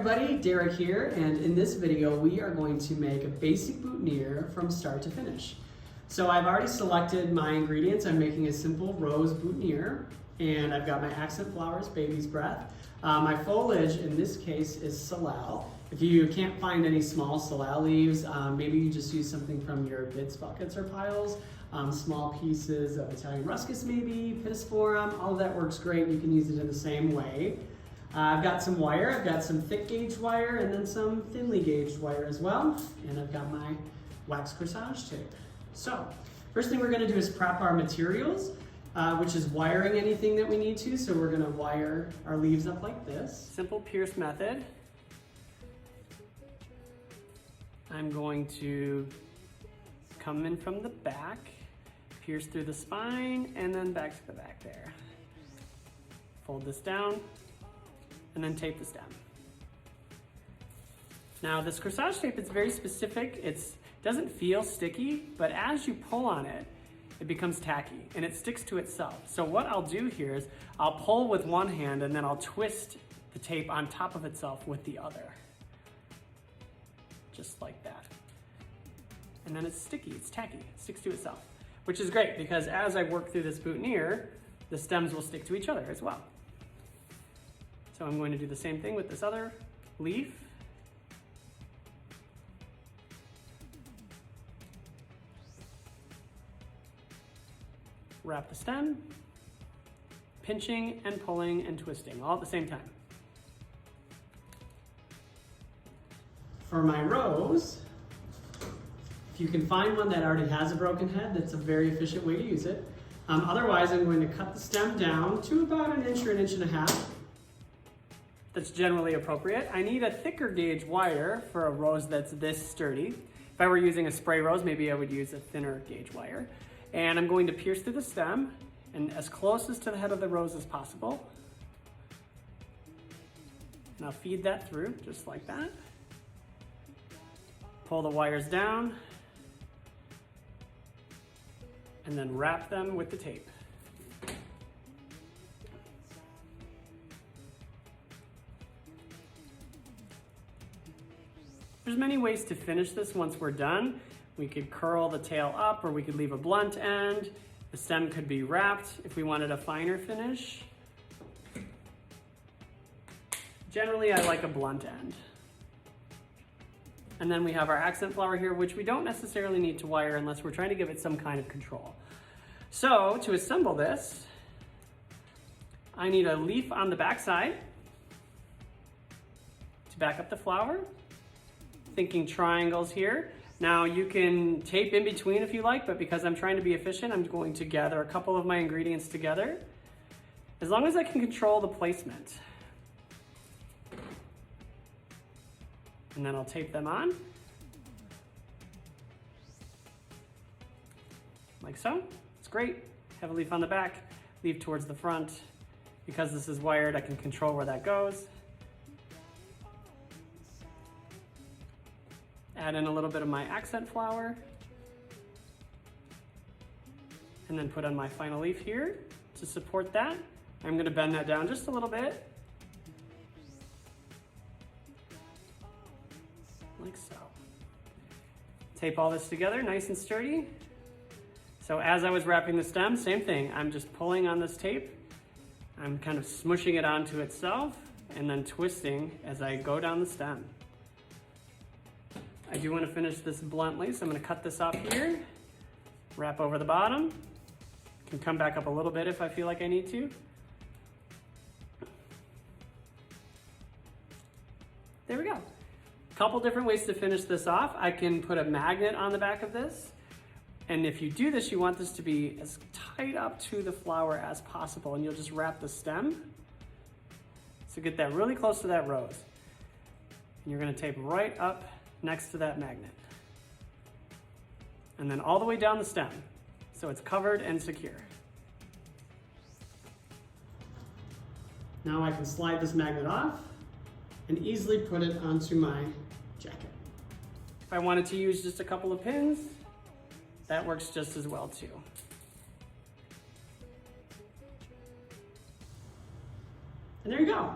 everybody, Derek here, and in this video we are going to make a basic boutonnière from start to finish. So I've already selected my ingredients. I'm making a simple rose boutonnière, and I've got my accent flowers, baby's breath. My foliage in this case is salal. If you can't find any small salal leaves, maybe you just use something from your bits, buckets, or piles. Small pieces of Italian ruscus maybe, pittosporum, all of that works great. You can use it in the same way. I've got some wire, I've got some thick gauge wire and then some thinly gauged wire as well. And I've got my wax corsage tape. So, first thing we're gonna do is prep our materials, which is wiring anything that we need to. So we're gonna wire our leaves up like this. Simple pierce method. I'm going to come in from the back, pierce through the spine, and then back to the back there. Fold this down, and then tape the stem. Now this corsage tape is very specific. It doesn't feel sticky, but as you pull on it, it becomes tacky and it sticks to itself. So what I'll do here is I'll pull with one hand and then I'll twist the tape on top of itself with the other. Just like that. And then it's sticky, it's tacky, it sticks to itself, which is great because as I work through this boutonnière, the stems will stick to each other as well. So I'm going to do the same thing with this other leaf. Wrap the stem, pinching and pulling and twisting all at the same time. For my rose, if you can find one that already has a broken head, that's a very efficient way to use it. Otherwise, I'm going to cut the stem down to about an inch or an inch and a half. That's generally appropriate. I need a thicker gauge wire for a rose that's this sturdy. If I were using a spray rose, maybe I would use a thinner gauge wire. And I'm going to pierce through the stem and as close as to the head of the rose as possible. Now feed that through just like that. Pull the wires down and then wrap them with the tape. There's many ways to finish this once we're done. We could curl the tail up or we could leave a blunt end. The stem could be wrapped if we wanted a finer finish. Generally, I like a blunt end. And then we have our accent flower here, which we don't necessarily need to wire unless we're trying to give it some kind of control. So to assemble this, I need a leaf on the back side to back up the flower. Thinking triangles here. Now you can tape in between if you like, but because I'm trying to be efficient, I'm going to gather a couple of my ingredients together, as long as I can control the placement. And then I'll tape them on, like so. It's great. Have a leaf on the back, leaf towards the front. Because this is wired, I can control where that goes. Add in a little bit of my accent flower. And then put on my final leaf here to support that. I'm gonna bend that down just a little bit. Like so. Tape all this together, nice and sturdy. So as I was wrapping the stem, same thing. I'm just pulling on this tape. I'm kind of smushing it onto itself and then twisting as I go down the stem. I do want to finish this bluntly, so I'm going to cut this off here, wrap over the bottom, can come back up a little bit if I feel like I need to. There we go. A couple different ways to finish this off. I can put a magnet on the back of this, and if you do this, you want this to be as tight up to the flower as possible, and you'll just wrap the stem. So get that really close to that rose. And you're going to tape right up next to that magnet. And then all the way down the stem, so it's covered and secure. Now I can slide this magnet off and easily put it onto my jacket. If I wanted to use just a couple of pins, that works just as well too. And there you go.